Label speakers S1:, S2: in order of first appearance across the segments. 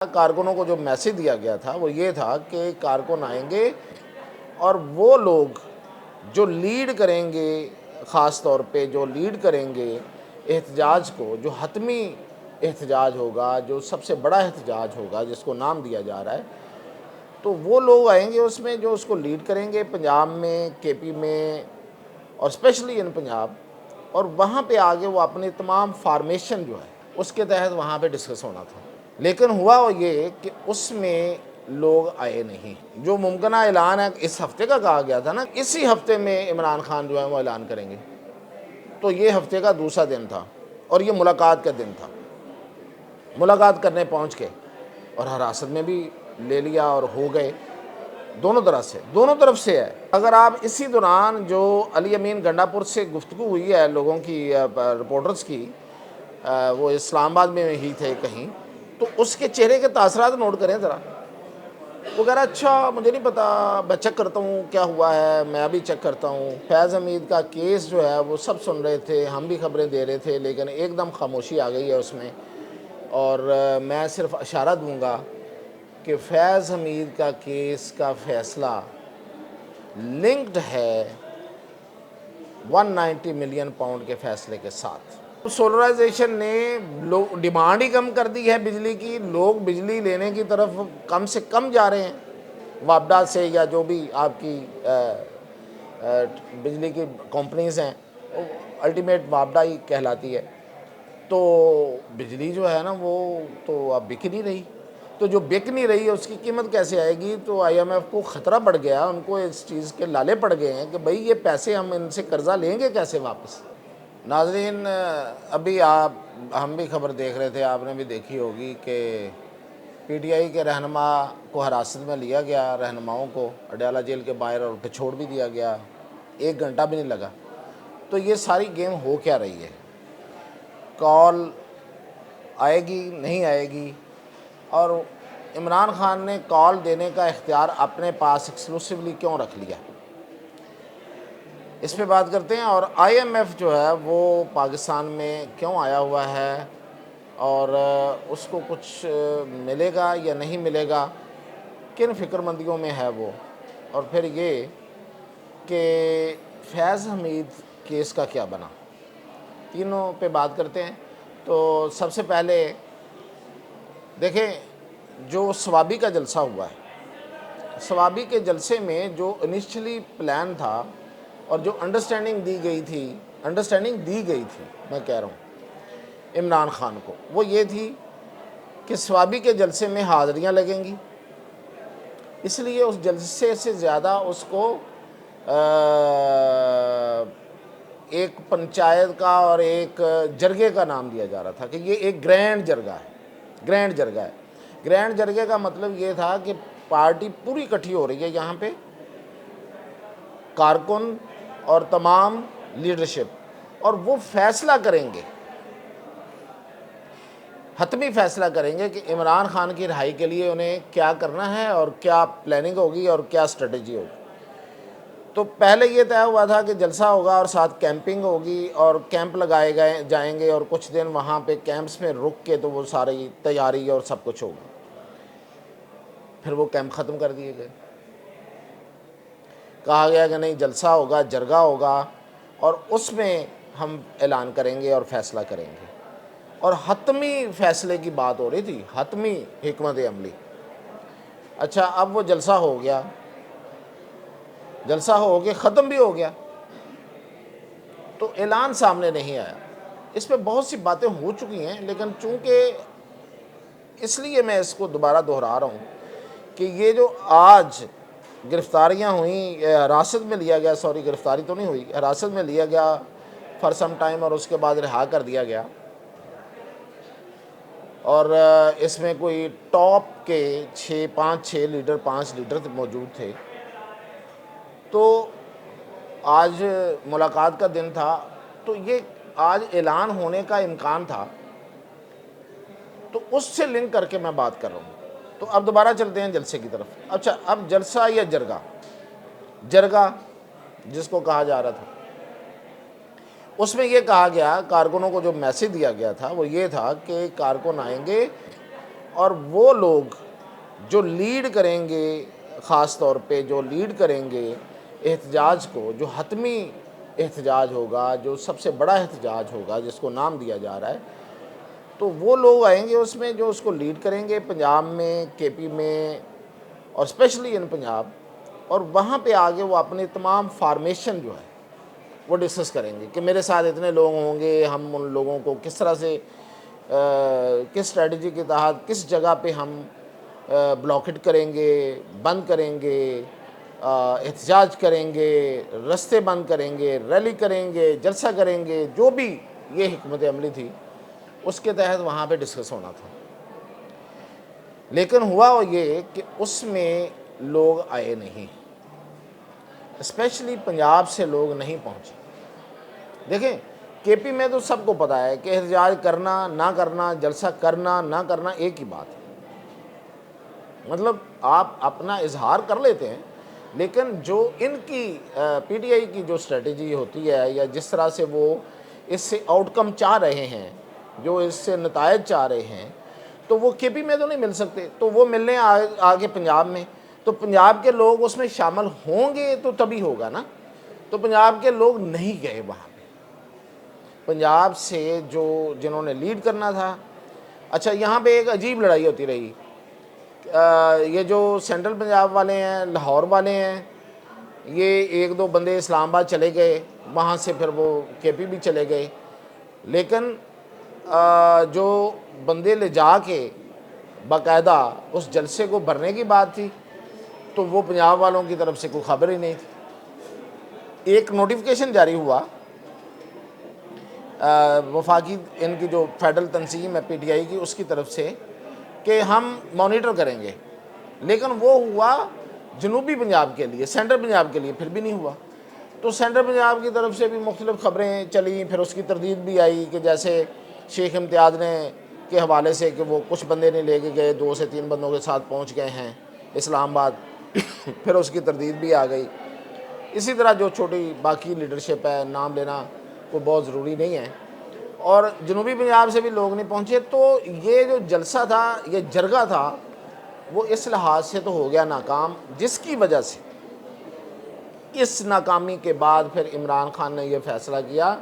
S1: کارکنوں کو جو میسج دیا گیا تھا وہ یہ تھا کہ کارکن آئیں گے اور وہ لوگ جو لیڈ کریں گے، خاص طور پہ جو لیڈ کریں گے احتجاج کو، جو حتمی احتجاج ہوگا، جو سب سے بڑا احتجاج ہوگا جس کو نام دیا جا رہا ہے، تو وہ لوگ آئیں گے اس میں جو اس کو لیڈ کریں گے پنجاب میں، کے پی میں اور اسپیشلی ان پنجاب، اور وہاں پہ آگے وہ اپنی تمام فارمیشن جو ہے اس کے تحت وہاں پہ ڈسکس ہونا تھا۔ لیکن ہوا وہ یہ کہ اس میں لوگ آئے نہیں۔ جو ممکنہ اعلان ہے اس ہفتے کا کہا گیا تھا نا، اسی ہفتے میں عمران خان جو ہے وہ اعلان کریں گے، تو یہ ہفتے کا دوسرا دن تھا اور یہ ملاقات کا دن تھا۔ ملاقات کرنے پہنچ کے اور حراست میں بھی لے لیا اور ہو گئے، دونوں طرف سے ہے۔ اگر آپ اسی دوران جو علی امین گنڈا پور سے گفتگو ہوئی ہے لوگوں کی، رپورٹرز کی، وہ اسلام آباد میں ہی تھے کہیں، تو اس کے چہرے کے تاثرات نوٹ کریں ذرا۔ وہ کہہ رہا اچھا مجھے نہیں پتا، میں چیک کرتا ہوں کیا ہوا ہے، میں ابھی چیک کرتا ہوں۔ فیض حمید کا کیس جو ہے وہ سب سن رہے تھے، ہم بھی خبریں دے رہے تھے، لیکن ایک دم خاموشی آ گئی ہے اس میں، اور میں صرف اشارہ دوں گا کہ فیض حمید کا کیس کا فیصلہ لنکڈ ہے 190 ملین پاؤنڈ کے فیصلے کے ساتھ۔ سولرائزیشن نے ڈیمانڈ ہی کم کر دی ہے بجلی کی، لوگ بجلی لینے کی طرف کم سے کم جا رہے ہیں وابڈا سے یا جو بھی آپ کی بجلی کی کمپنیز ہیں، الٹیمیٹ وابڈا ہی کہلاتی ہے۔ تو بجلی جو ہے نا وہ تو اب بک نہیں رہی، تو جو بک نہیں رہی ہے اس کی قیمت کیسے آئے گی؟ تو آئی ایم ایف کو خطرہ پڑ گیا، ان کو اس چیز کے لالے پڑ گئے ہیں کہ بھئی یہ پیسے ہم ان سے قرضہ لیں گے کیسے واپس؟ ناظرین، ابھی ہم بھی خبر دیکھ رہے تھے، آپ نے بھی دیکھی ہوگی کہ پی ٹی آئی کے رہنما کو حراست میں لیا گیا، رہنماؤں کو اڈیالہ جیل کے باہر، اور پھر چھوڑ بھی دیا گیا، 1 گھنٹہ بھی نہیں لگا۔ تو یہ ساری گیم ہو کیا رہی ہے؟ کال آئے گی نہیں آئے گی؟ اور عمران خان نے کال دینے کا اختیار اپنے پاس ایکسکلوسیولی کیوں رکھ لیا؟ اس پہ بات کرتے ہیں۔ اور آئی ایم ایف جو ہے وہ پاکستان میں کیوں آیا ہوا ہے، اور اس کو کچھ ملے گا یا نہیں ملے گا، کن فکر مندیوں میں ہے وہ، اور پھر یہ کہ فیض حمید کیس کا کیا بنا، تینوں پہ بات کرتے ہیں۔ تو سب سے پہلے دیکھیں جو سوابی کا جلسہ ہوا ہے، سوابی کے جلسے میں جو انیشلی پلان تھا اور جو انڈرسٹینڈنگ دی گئی تھی میں کہہ رہا ہوں عمران خان کو، وہ یہ تھی کہ سوابی کے جلسے میں حاضریاں لگیں گی، اس لیے اس جلسے سے زیادہ اس کو ایک پنچایت کا اور ایک جرگے کا نام دیا جا رہا تھا کہ یہ ایک گرینڈ جرگہ ہے۔ گرینڈ جرگے کا مطلب یہ تھا کہ پارٹی پوری اکٹھی ہو رہی ہے یہاں پہ، کارکن اور تمام لیڈرشپ، اور وہ فیصلہ کریں گے، حتمی فیصلہ کریں گے کہ عمران خان کی رہائی کے لیے انہیں کیا کرنا ہے اور کیا پلاننگ ہوگی اور کیا اسٹریٹجی ہوگی۔ تو پہلے یہ طے ہوا تھا کہ جلسہ ہوگا اور ساتھ کیمپنگ ہوگی، اور کیمپ لگائے جائیں گے، اور کچھ دن وہاں پہ کیمپس میں رک کے تو وہ ساری تیاری اور سب کچھ ہوگا۔ پھر وہ کیمپ ختم کر دیے گئے، کہا گیا کہ نہیں جلسہ ہوگا، جرگہ ہوگا، اور اس میں ہم اعلان کریں گے اور فیصلہ کریں گے، اور حتمی فیصلے کی بات ہو رہی تھی، حتمی حکمت عملی۔ اچھا اب وہ جلسہ ہو گیا، جلسہ ہو کے ختم بھی ہو گیا، تو اعلان سامنے نہیں آیا۔ اس پہ بہت سی باتیں ہو چکی ہیں، لیکن چونکہ اس لیے میں اس کو دوبارہ دہرا رہا ہوں کہ یہ جو آج گرفتاریاں ہوئیں، حراست میں لیا گیا، گرفتاری تو نہیں ہوئی، حراست میں لیا گیا فار سم ٹائم اور اس کے بعد رہا کر دیا گیا، اور اس میں کوئی ٹاپ کے 5 لیڈر موجود تھے۔ تو آج ملاقات کا دن تھا، تو یہ آج اعلان ہونے کا امکان تھا، تو اس سے لنک کر کے میں بات کر رہا ہوں۔ تو اب دوبارہ چلتے ہیں جلسے کی طرف۔ اچھا اب جلسہ یا جرگہ جس کو کہا جا رہا تھا، اس میں یہ کہا گیا، کارکنوں کو جو میسج دیا گیا تھا وہ یہ تھا کہ کارکن آئیں گے اور وہ لوگ جو لیڈ کریں گے، خاص طور پہ جو لیڈ کریں گے احتجاج کو، جو حتمی احتجاج ہوگا، جو سب سے بڑا احتجاج ہوگا جس کو نام دیا جا رہا ہے، تو وہ لوگ آئیں گے اس میں جو اس کو لیڈ کریں گے پنجاب میں، کے پی میں، اور اسپیشلی ان پنجاب، اور وہاں پہ آگے وہ اپنی تمام فارمیشن جو ہے وہ ڈسکس کریں گے کہ میرے ساتھ اتنے لوگ ہوں گے، ہم ان لوگوں کو کس طرح سے کس اسٹریٹجی کے تحت کس جگہ پہ ہم بلاکٹ کریں گے، بند کریں گے، احتجاج کریں گے، رستے بند کریں گے، ریلی کریں گے، جلسہ کریں گے، جو بھی یہ حکمت عملی تھی اس کے تحت وہاں پہ ڈسکس ہونا تھا۔ لیکن ہوا وہ یہ کہ اس میں لوگ آئے نہیں، اسپیشلی پنجاب سے لوگ نہیں پہنچے۔ دیکھیں کے پی میں تو سب کو پتہ ہے کہ احتجاج کرنا نہ کرنا، جلسہ کرنا نہ کرنا ایک ہی بات ہے، مطلب آپ اپنا اظہار کر لیتے ہیں، لیکن جو ان کی پی ٹی آئی کی جو اسٹریٹجی ہوتی ہے یا جس طرح سے وہ اس سے آؤٹ کم چاہ رہے ہیں، جو اس سے نتائج چاہ رہے ہیں، تو وہ کے پی میں تو نہیں مل سکتے، تو وہ ملنے آگے پنجاب میں، تو پنجاب کے لوگ اس میں شامل ہوں گے تو تبھی ہوگا نا۔ تو پنجاب کے لوگ نہیں گئے وہاں پہ، پنجاب سے جنہوں نے لیڈ کرنا تھا۔ اچھا، یہاں پہ ایک عجیب لڑائی ہوتی رہی، یہ جو سینٹرل پنجاب والے ہیں، لاہور والے ہیں، یہ ایک دو بندے اسلام آباد چلے گئے، وہاں سے پھر وہ کے پی بھی چلے گئے، لیکن جو بندے لے جا کے باقاعدہ اس جلسے کو بھرنے کی بات تھی، تو وہ پنجاب والوں کی طرف سے کوئی خبر ہی نہیں تھی۔ ایک نوٹیفیکیشن جاری ہوا وفاقی ان کی جو فیڈرل تنظیم ہے پی ٹی آئی کی، اس کی طرف سے کہ ہم مانیٹر کریں گے، لیکن وہ ہوا جنوبی پنجاب کے لیے، سینٹرل پنجاب کے لیے پھر بھی نہیں ہوا۔ تو سینٹرل پنجاب کی طرف سے بھی مختلف خبریں چلیں، پھر اس کی تردید بھی آئی کہ جیسے شیخ امتیاز نے کے حوالے سے کہ وہ کچھ بندے نہیں لے کے گئے، 2 سے 3 بندوں کے ساتھ پہنچ گئے ہیں اسلام آباد، پھر اس کی تردید بھی آ گئی۔ اسی طرح جو چھوٹی باقی لیڈرشپ ہے، نام لینا کوئی بہت ضروری نہیں ہے، اور جنوبی پنجاب سے بھی لوگ نہیں پہنچے۔ تو یہ جو جلسہ تھا، یہ جرگہ تھا، وہ اس لحاظ سے تو ہو گیا ناکام، جس کی وجہ سے اس ناکامی کے بعد پھر عمران خان نے یہ فیصلہ کیا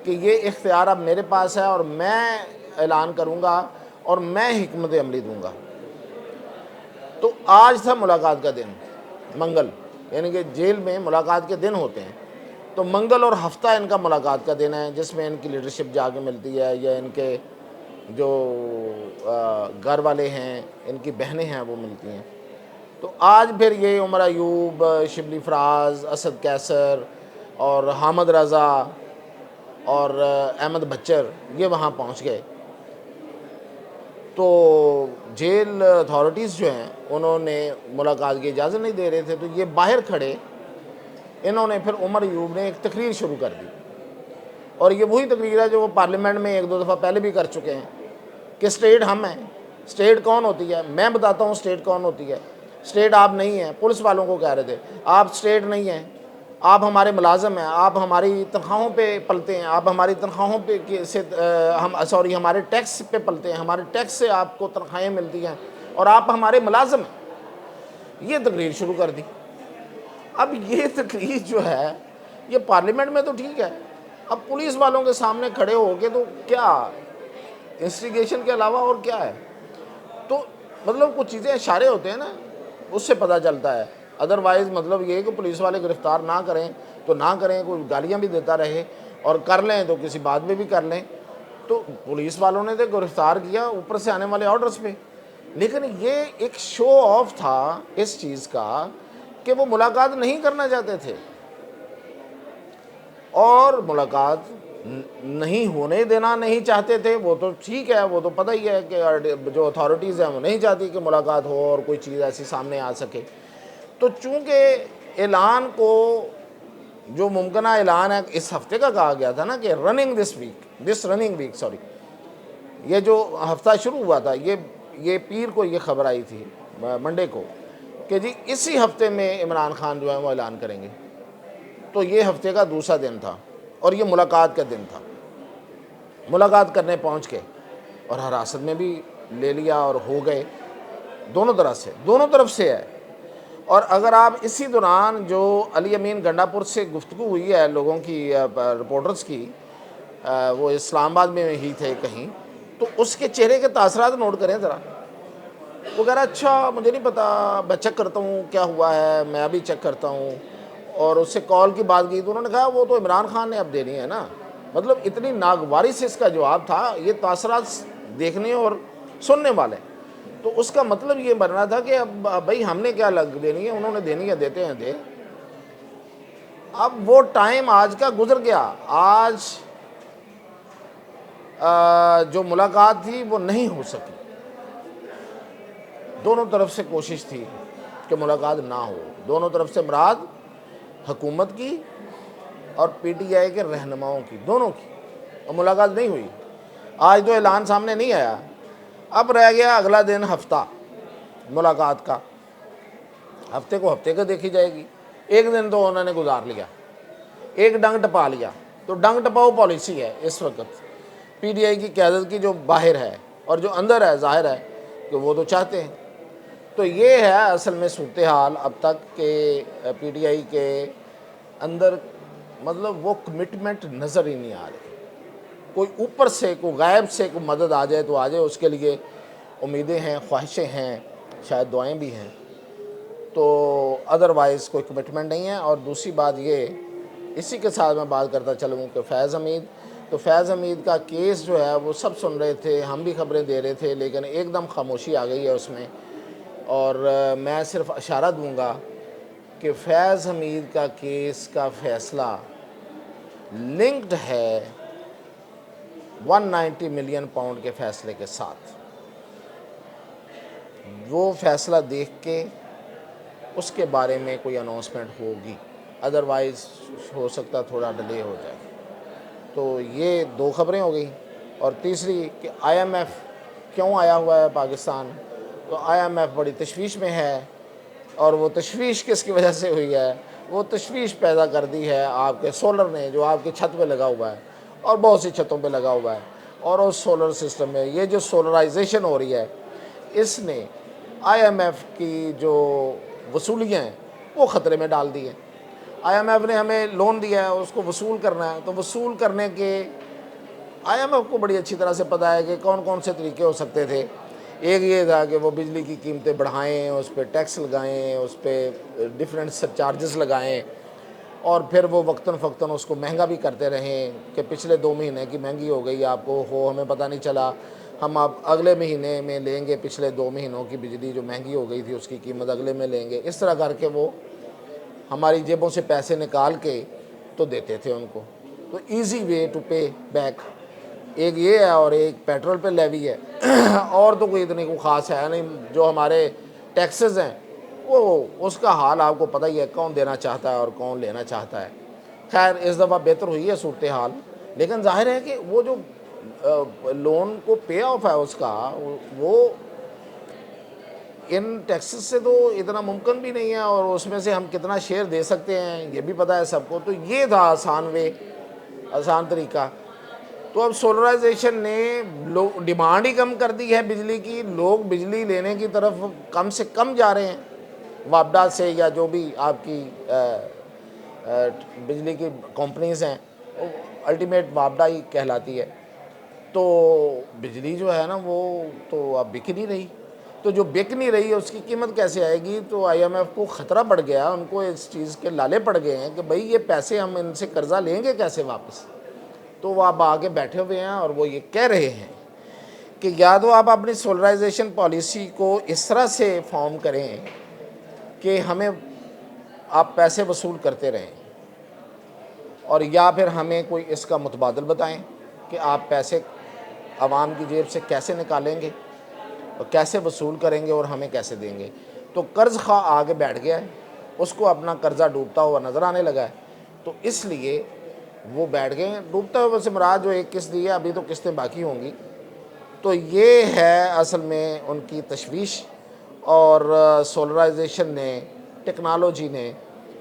S1: کہ یہ اختیار اب میرے پاس ہے اور میں اعلان کروں گا اور میں حکمت عملی دوں گا۔ تو آج تھا ملاقات کا دن، منگل، یعنی کہ جیل میں ملاقات کے دن ہوتے ہیں، تو منگل اور ہفتہ ان کا ملاقات کا دن ہے، جس میں ان کی لیڈرشپ جا کے ملتی ہے، یا ان کے جو گھر والے ہیں، ان کی بہنیں ہیں، وہ ملتی ہیں۔ تو آج پھر یہ عمر ایوب، شبلی فراز، اسد کیسر اور حامد رضا اور احمد بچر یہ وہاں پہنچ گئے۔ تو جیل اتھارٹیز جو ہیں انہوں نے ملاقات کی اجازت نہیں دے رہے تھے، تو یہ باہر کھڑے انہوں نے پھر عمر ایوب نے ایک تقریر شروع کر دی، اور یہ وہی تقریر ہے جو وہ پارلیمنٹ میں 1-2 دفعہ پہلے بھی کر چکے ہیں کہ اسٹیٹ ہم ہیں۔ اسٹیٹ کون ہوتی ہے؟ میں بتاتا ہوں اسٹیٹ کون ہوتی ہے۔ اسٹیٹ آپ نہیں ہیں، پولیس والوں کو کہہ رہے تھے آپ اسٹیٹ نہیں ہیں، آپ ہمارے ملازم ہیں، آپ ہماری تنخواہوں پہ پلتے ہیں، آپ ہماری تنخواہوں پہ ہمارے ٹیکس پہ پلتے ہیں، ہمارے ٹیکس سے آپ کو تنخواہیں ملتی ہیں، اور آپ ہمارے ملازم ہیں۔ یہ تقریر شروع کر دی۔ اب یہ تقریر جو ہے یہ پارلیمنٹ میں تو ٹھیک ہے، اب پولیس والوں کے سامنے کھڑے ہو کے تو کیا انسٹیگیشن کے علاوہ اور کیا ہے؟ تو مطلب کچھ چیزیں اشارے ہوتے ہیں نا، اس سے پتہ چلتا ہے، ادروائز مطلب یہ کہ پولیس والے گرفتار نہ کریں تو نہ کریں، کوئی گالیاں بھی دیتا رہے، اور کر لیں تو کسی بات میں بھی کر لیں۔ تو پولیس والوں نے تو گرفتار کیا اوپر سے آنے والے آرڈرز پہ، لیکن یہ ایک شو آف تھا اس چیز کا کہ وہ ملاقات نہیں کرنا چاہتے تھے، اور ملاقات نہیں ہونے دینا نہیں چاہتے تھے، وہ تو ٹھیک ہے، وہ تو پتہ ہی ہے کہ جو اتھارٹیز ہیں وہ نہیں چاہتی کہ ملاقات ہو اور کوئی چیز ایسی سامنے آ سکے۔ تو چونکہ اعلان کو جو ممکنہ اعلان ہے اس ہفتے کا کہا گیا تھا نا کہ دس رننگ ویک سوری، یہ جو ہفتہ شروع ہوا تھا، یہ پیر کو یہ خبر آئی تھی، منڈے کو، کہ جی اسی ہفتے میں عمران خان جو ہے وہ اعلان کریں گے۔ تو یہ ہفتے کا دوسرا دن تھا اور یہ ملاقات کا دن تھا۔ ملاقات کرنے پہنچ کے اور حراست میں بھی لے لیا اور ہو گئے، دونوں طرف سے ہے۔ اور اگر آپ اسی دوران جو علی امین گنڈا پور سے گفتگو ہوئی ہے لوگوں کی، رپورٹرز کی، وہ اسلام آباد میں ہی تھے کہیں، تو اس کے چہرے کے تاثرات نوٹ کریں ذرا۔ وہ کہہ رہا اچھا مجھے نہیں پتا، میں چیک کرتا ہوں کیا ہوا ہے، میں ابھی چیک کرتا ہوں۔ اور اس سے کال کی بات کی تو انہوں نے کہا وہ تو عمران خان نے اب دینی ہے نا۔ مطلب اتنی ناگواری سے اس کا جواب تھا، یہ تاثرات دیکھنے اور سننے والے۔ تو اس کا مطلب یہ بننا تھا کہ اب بھائی ہم نے کیا لگ دینی ہے، انہوں نے دینی ہے، دیتے ہیں دے۔ اب وہ ٹائم آج کا گزر گیا، آج جو ملاقات تھی وہ نہیں ہو سکی۔ دونوں طرف سے کوشش تھی کہ ملاقات نہ ہو، دونوں طرف سے مراد حکومت کی اور پی ٹی آئی کے رہنماؤں کی، دونوں کی، اور ملاقات نہیں ہوئی۔ آج تو اعلان سامنے نہیں آیا، اب رہ گیا اگلا دن ہفتہ ملاقات کا، ہفتے کو ہفتے کا دیکھی جائے گی۔ ایک دن تو انہوں نے گزار لیا، ایک ڈنگ ٹپا لیا، تو ڈنگ ٹپاؤ پالیسی ہے اس وقت پی ٹی آئی کی قیادت کی، جو باہر ہے اور جو اندر ہے ظاہر ہے کہ وہ تو چاہتے ہیں۔ تو یہ ہے اصل میں صورتحال اب تک کہ پی ٹی آئی کے اندر مطلب وہ کمٹمنٹ نظر ہی نہیں آ رہی۔ کوئی اوپر سے، کوئی غائب سے کوئی مدد آ جائے تو آ جائے، اس کے لیے امیدیں ہیں، خواہشیں ہیں، شاید دعائیں بھی ہیں، تو ادروائز کوئی کمٹمنٹ نہیں ہے۔ اور دوسری بات یہ، اسی کے ساتھ میں بات کرتا چلوں کہ فیض حمید، تو فیض حمید کا کیس جو ہے وہ سب سن رہے تھے، ہم بھی خبریں دے رہے تھے، لیکن ایک دم خاموشی آ گئی ہے اس میں۔ اور میں صرف اشارہ دوں گا کہ فیض حمید کا کیس کا فیصلہ لنکڈ ہے 190 ملین پاؤنڈ کے فیصلے کے ساتھ۔ وہ فیصلہ دیکھ کے اس کے بارے میں کوئی اناؤنسمنٹ ہوگی، ادروائز ہو سکتا تھوڑا ڈیلے ہو جائے۔ تو یہ دو خبریں ہو گئیں۔ اور تیسری کہ آئی ایم ایف کیوں آیا ہوا ہے پاکستان، تو آئی ایم ایف بڑی تشویش میں ہے، اور وہ تشویش کس کی وجہ سے ہوئی ہے؟ وہ تشویش پیدا کر دی ہے آپ کے سولر نے، جو آپ کی چھت پہ لگا ہوا ہے اور بہت سی چھتوں پہ لگا ہوا ہے، اور اس سولر سسٹم میں یہ جو سولرائزیشن ہو رہی ہے، اس نے آئی ایم ایف کی جو وصولیاں ہیں وہ خطرے میں ڈال دی ہیں۔ آئی ایم ایف نے ہمیں لون دیا ہے، اس کو وصول کرنا ہے، تو وصول کرنے کے آئی ایم ایف کو بڑی اچھی طرح سے پتہ ہے کہ کون کون سے طریقے ہو سکتے تھے۔ ایک یہ تھا کہ وہ بجلی کی قیمتیں بڑھائیں، اس پہ ٹیکس لگائیں، اس پہ ڈیفرنٹ سر چارجز لگائیں، اور پھر وہ وقتاً فوقتاً اس کو مہنگا بھی کرتے رہیں کہ پچھلے 2 مہینے کی مہنگی ہو گئی آپ کو، ہمیں پتہ نہیں چلا، ہم اب اگلے مہینے میں لیں گے، پچھلے 2 مہینوں کی بجلی جو مہنگی ہو گئی تھی اس کی قیمت اگلے میں لیں گے۔ اس طرح کر کے وہ ہماری جیبوں سے پیسے نکال کے تو دیتے تھے ان کو۔ تو easy way to pay back ایک یہ ہے، اور ایک پیٹرول پہ لیوی ہے، اور تو کوئی اتنی کوئی خاص ہے نہیں۔ جو ہمارے ٹیکسز ہیں وہ اس کا حال آپ کو پتہ ہی ہے، کون دینا چاہتا ہے اور کون لینا چاہتا ہے۔ خیر اس دفعہ بہتر ہوئی ہے صورتحال، لیکن ظاہر ہے کہ وہ جو لون کو پے آف ہے اس کا، وہ ان ٹیکسز سے تو اتنا ممکن بھی نہیں ہے، اور اس میں سے ہم کتنا شیئر دے سکتے ہیں یہ بھی پتہ ہے سب کو۔ تو یہ تھا آسان وے، آسان طریقہ۔ تو اب سولرائزیشن نے ڈیمانڈ ہی کم کر دی ہے بجلی کی، لوگ بجلی لینے کی طرف کم سے کم جا رہے ہیں وابڈا سے، یا جو بھی آپ کی بجلی کی کمپنیز ہیں، الٹیمیٹ وابڈا ہی کہلاتی ہے۔ تو بجلی جو ہے نا وہ تو اب بک نہیں رہی، تو جو بک نہیں رہی اس کی قیمت کیسے آئے گی؟ تو آئی ایم ایف کو خطرہ پڑ گیا، ان کو اس چیز کے لالے پڑ گئے ہیں کہ بھئی یہ پیسے ہم ان سے قرضہ لیں گے کیسے واپس؟ تو وہ اب آگے بیٹھے ہوئے ہیں اور وہ یہ کہہ رہے ہیں کہ یا تو آپ اپنی سولرائزیشن پالیسی کو اس طرح سے فارم کریں کہ ہمیں آپ پیسے وصول کرتے رہیں، اور یا پھر ہمیں کوئی اس کا متبادل بتائیں کہ آپ پیسے عوام کی جیب سے کیسے نکالیں گے اور کیسے وصول کریں گے اور ہمیں کیسے دیں گے۔ تو قرض خواہ آگے بیٹھ گیا ہے، اس کو اپنا قرضہ ڈوبتا ہوا نظر آنے لگا ہے، تو اس لیے وہ بیٹھ گئے ہیں۔ ڈوبتا ہوا سے مراد جو ایک قسط دی ہے، ابھی تو قسطیں باقی ہوں گی۔ تو یہ ہے اصل میں ان کی تشویش، اور سولرائزیشن نے، ٹیکنالوجی نے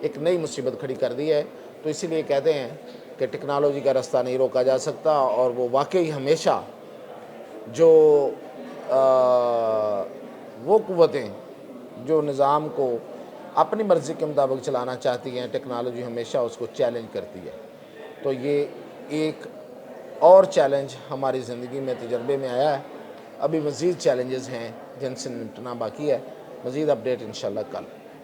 S1: ایک نئی مصیبت کھڑی کر دی ہے۔ تو اسی لیے کہتے ہیں کہ ٹیکنالوجی کا راستہ نہیں روکا جا سکتا، اور وہ واقعی ہمیشہ جو وہ قوتیں جو نظام کو اپنی مرضی کے مطابق چلانا چاہتی ہیں، ٹیکنالوجی ہمیشہ اس کو چیلنج کرتی ہے. تو یہ ایک اور چیلنج ہماری زندگی میں تجربے میں آیا ہے. ابھی مزید چیلنجز ہیں جن سے نمٹنا باقی ہے. مزید اپڈیٹ انشاءاللہ کل.